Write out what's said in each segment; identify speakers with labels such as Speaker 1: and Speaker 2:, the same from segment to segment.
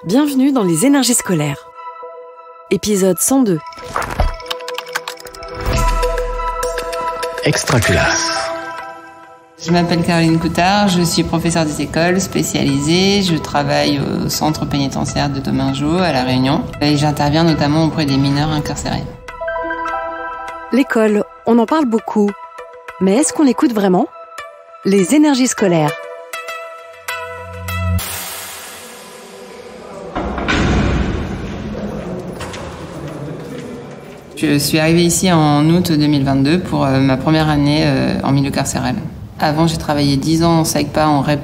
Speaker 1: Bienvenue dans les énergies scolaires. Épisode 102.
Speaker 2: Extraculasse.
Speaker 3: Je m'appelle Caroline Coutard, je suis professeure des écoles spécialisée. Je travaille au centre pénitentiaire de Domingo à La Réunion et j'interviens notamment auprès des mineurs incarcérés.
Speaker 1: L'école, on en parle beaucoup. Mais est-ce qu'on l'écoute vraiment ? Les énergies scolaires.
Speaker 3: Je suis arrivée ici en août 2022 pour ma première année en milieu carcéral. Avant, j'ai travaillé 10 ans en SECPA, en REP+,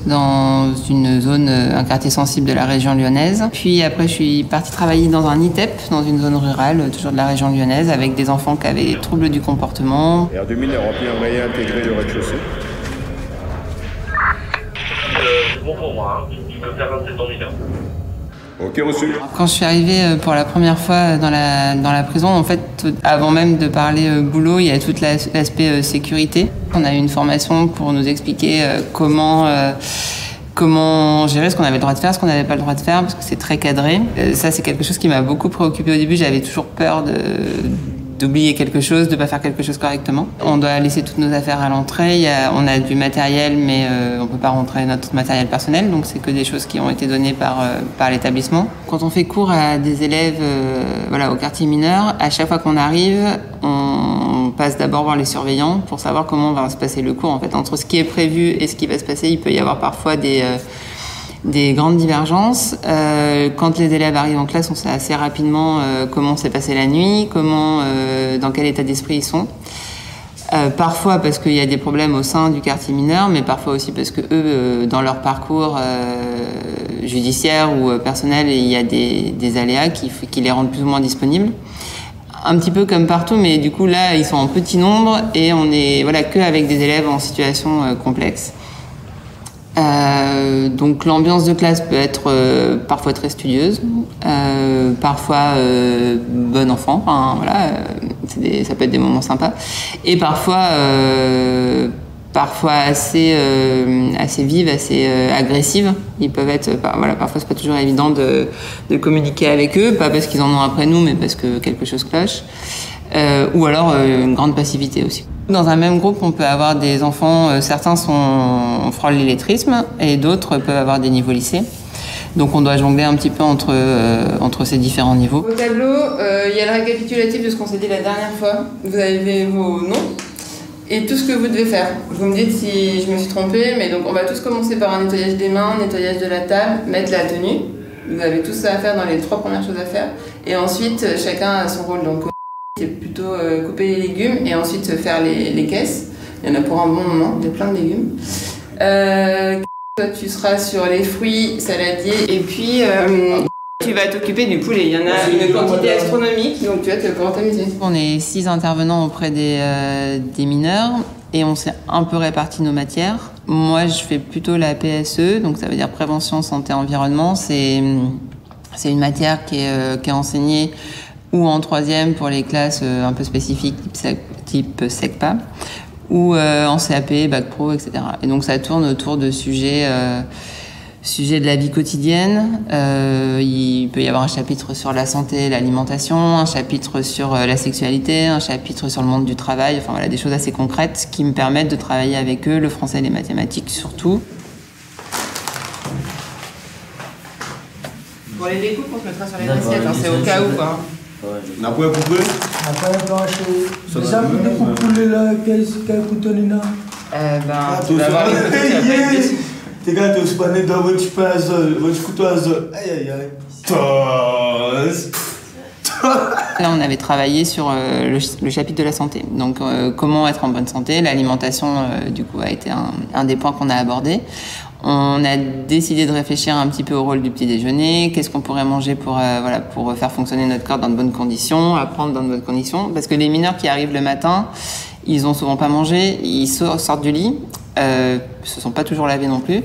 Speaker 3: dans une zone, un quartier sensible de la région lyonnaise. Puis après, je suis partie travailler dans un ITEP, dans une zone rurale, toujours de la région lyonnaise, avec des enfants qui avaient des troubles du comportement.
Speaker 4: Et en 2000, il a rempli un moyen intégré le rez-de-chaussée.
Speaker 5: C'est bon pour moi, hein. Je peux faire 27 ans mineur.
Speaker 4: Ok, reçu.
Speaker 3: Quand je suis arrivée pour la première fois dans la prison, en fait, avant même de parler boulot, il y a tout l'aspect sécurité. On a eu une formation pour nous expliquer comment gérer ce qu'on avait le droit de faire, ce qu'on n'avait pas le droit de faire, parce que c'est très cadré. Ça, c'est quelque chose qui m'a beaucoup préoccupée au début. J'avais toujours peur d'oublier quelque chose, de pas faire quelque chose correctement. On doit laisser toutes nos affaires à l'entrée. On a du matériel, mais on peut pas rentrer notre matériel personnel, donc c'est que des choses qui ont été données par l'établissement. Quand on fait cours à des élèves, au quartier mineur, à chaque fois qu'on arrive, on passe d'abord voir les surveillants pour savoir comment va se passer le cours. En fait, entre ce qui est prévu et ce qui va se passer, il peut y avoir parfois des grandes divergences. Quand les élèves arrivent en classe, on sait assez rapidement comment s'est passée la nuit, dans quel état d'esprit ils sont. Parfois parce qu'il y a des problèmes au sein du quartier mineur, mais parfois aussi parce que eux, dans leur parcours judiciaire ou personnel, il y a des aléas qui les rendent plus ou moins disponibles. Un petit peu comme partout, mais du coup là, ils sont en petit nombre et on est que avec des élèves en situation complexe. Donc l'ambiance de classe peut être parfois très studieuse, parfois bon enfant, ça peut être des moments sympas, et parfois assez vives, assez agressives. Ils peuvent être, parfois c'est pas toujours évident de communiquer avec eux, pas parce qu'ils en ont après nous, mais parce que quelque chose cloche, ou alors une grande passivité aussi. Dans un même groupe, on peut avoir des enfants, certains frôlent l'illettrisme et d'autres peuvent avoir des niveaux lycée. Donc on doit jongler un petit peu entre ces différents niveaux. Au tableau, il y a le récapitulatif de ce qu'on s'est dit la dernière fois. Vous avez vos noms et tout ce que vous devez faire. Vous me dites si je me suis trompée, mais donc on va tous commencer par un nettoyage des mains, nettoyage de la table, mettre la tenue. Vous avez tout ça à faire dans les 3 premières choses à faire. Et ensuite, chacun a son rôle. Donc c'est plutôt couper les légumes et ensuite faire les caisses. Il y en a pour un bon moment, il y a plein de légumes. Toi, tu seras sur les fruits, saladiers, et puis tu vas t'occuper du poulet. Il y en a une quantité astronomique, donc tu vas pouvoir t'amuser. On est 6 intervenants auprès des mineurs et on s'est un peu réparti nos matières. Moi, je fais plutôt la PSE, donc ça veut dire prévention, santé, environnement. C'est une matière qui est enseignée ou en 3e pour les classes un peu spécifiques type SECPA, ou en CAP, Bac Pro, etc. Et donc ça tourne autour de sujets de la vie quotidienne. Il peut y avoir un chapitre sur la santé, l'alimentation, un chapitre sur la sexualité, un chapitre sur le monde du travail, des choses assez concrètes qui me permettent de travailler avec eux, le français et les mathématiques surtout. Pour les découpes, on se mettra sur les assiettes, c'est au cas où quoi.
Speaker 4: Na pouvez couper?
Speaker 6: Après, ça va pour couler là, qu'est-ce que tu as?
Speaker 3: Tu vas avoir les couteaux, tu vas pas être déçu.
Speaker 6: T'es gars, tu vas pas dans votre couteau à zone. Aïe.
Speaker 3: Là, on avait travaillé sur le chapitre de la santé. Donc, comment être en bonne santé. L'alimentation, du coup, a été un des points qu'on a abordé. On a décidé de réfléchir un petit peu au rôle du petit déjeuner. Qu'est-ce qu'on pourrait manger pour faire fonctionner notre corps dans de bonnes conditions, apprendre dans de bonnes conditions. Parce que les mineurs qui arrivent le matin, ils ont souvent pas mangé, ils sortent du lit, se sont pas toujours lavés non plus.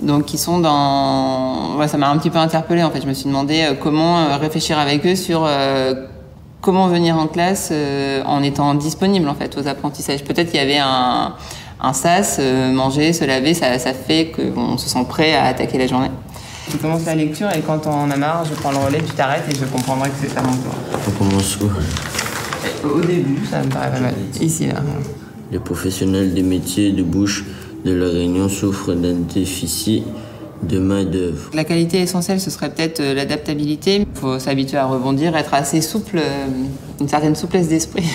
Speaker 3: Donc ils sont ça m'a un petit peu interpellée en fait. Je me suis demandé comment réfléchir avec eux sur comment venir en classe en étant disponible en fait aux apprentissages. Peut-être qu'il y avait un sas, manger, se laver, ça fait qu'on se sent prêt à attaquer la journée. Tu commences la lecture et quand on en a marre, je prends le relais, tu t'arrêtes et je comprendrai que c'est à mon tour.
Speaker 2: On commence où?
Speaker 3: Au début, ça me paraît pas mal. Ici, là.
Speaker 2: Les professionnels des métiers de bouche de La Réunion souffrent d'un déficit de main-d'œuvre.
Speaker 3: La qualité essentielle, ce serait peut-être l'adaptabilité. Il faut s'habituer à rebondir, être assez souple, une certaine souplesse d'esprit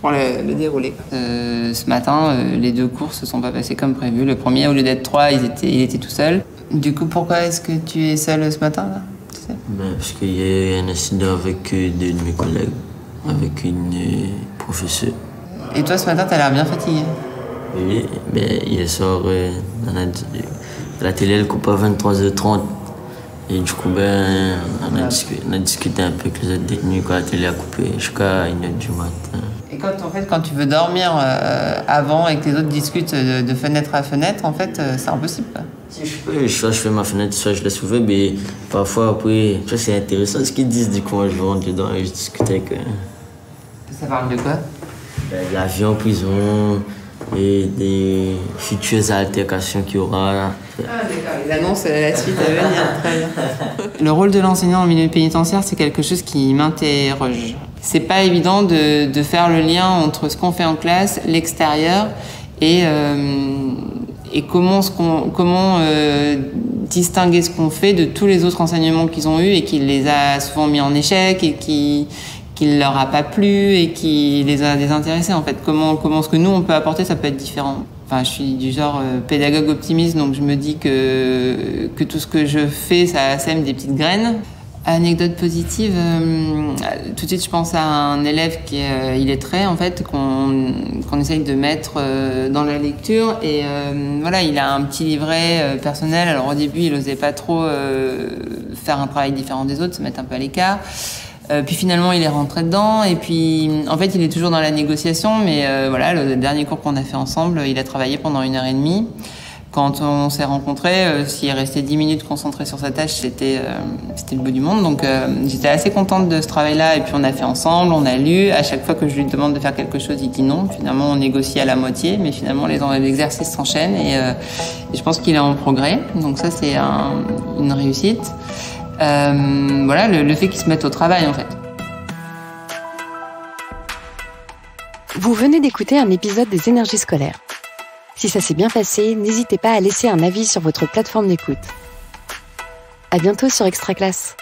Speaker 3: pour le dérouler. Ce matin, les 2 cours se sont pas passés comme prévu. Le premier, au lieu d'être 3, il était tout seul. Du coup, pourquoi est-ce que tu es seul ce matin, là? Tu sais?
Speaker 2: Parce qu'il y a eu un incident avec 2 de mes collègues, avec une professeure.
Speaker 3: Et toi, ce matin, t'as l'air bien fatigué.
Speaker 2: Oui, mais hier soir, la télé, elle coupe à 23h30. Et du coup, on a discuté un peu avec les autres détenus quand la télé a coupé jusqu'à 1h du matin.
Speaker 3: Et quand tu veux dormir avant et que les autres discutent de fenêtre à fenêtre, en fait, c'est impossible, quoi.
Speaker 2: Si je peux, soit je fais ma fenêtre, soit je laisse ouverte, mais parfois, après, c'est intéressant ce qu'ils disent. Du coup, moi, je rentre dedans et je discute avec eux.
Speaker 3: Ça parle de quoi?
Speaker 2: La vie en prison et des futures altercations qu'il y aura.
Speaker 3: Ah d'accord, ils annoncent la suite à venir. Très bien. Le rôle de l'enseignant en milieu pénitentiaire, c'est quelque chose qui m'interroge. C'est pas évident de faire le lien entre ce qu'on fait en classe, l'extérieur, et comment distinguer ce qu'on fait de tous les autres enseignements qu'ils ont eus et qui les a souvent mis en échec et qui leur a pas plu et qui les a désintéressés en fait. Comment ce que nous on peut apporter, ça peut être différent. Enfin, je suis du genre pédagogue optimiste, donc je me dis que tout ce que je fais, ça sème des petites graines. Anecdote positive, tout de suite je pense à un élève qui est illettré en fait, qu'on essaye de mettre dans la lecture et voilà, il a un petit livret personnel. Alors au début il osait pas trop faire un travail différent des autres, se mettre un peu à l'écart. Puis finalement, il est rentré dedans. Et puis, en fait, il est toujours dans la négociation. Mais voilà, le dernier cours qu'on a fait ensemble, il a travaillé pendant 1h30. Quand on s'est rencontrés, s'il restait 10 minutes concentré sur sa tâche, c'était le bout du monde. Donc, j'étais assez contente de ce travail-là. Et puis, on a fait ensemble, on a lu. À chaque fois que je lui demande de faire quelque chose, il dit non. Finalement, on négocie à la moitié. Mais finalement, les exercices s'enchaînent. Et je pense qu'il est en progrès. Donc ça, c'est une réussite. Voilà, le fait qu'ils se mettent au travail en fait.
Speaker 1: Vous venez d'écouter un épisode des Énergies scolaires. Si ça s'est bien passé, n'hésitez pas à laisser un avis sur votre plateforme d'écoute. À bientôt sur Extra Classe.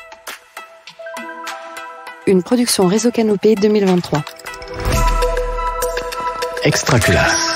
Speaker 1: Une production Réseau Canopé 2023.
Speaker 7: Extra Classe.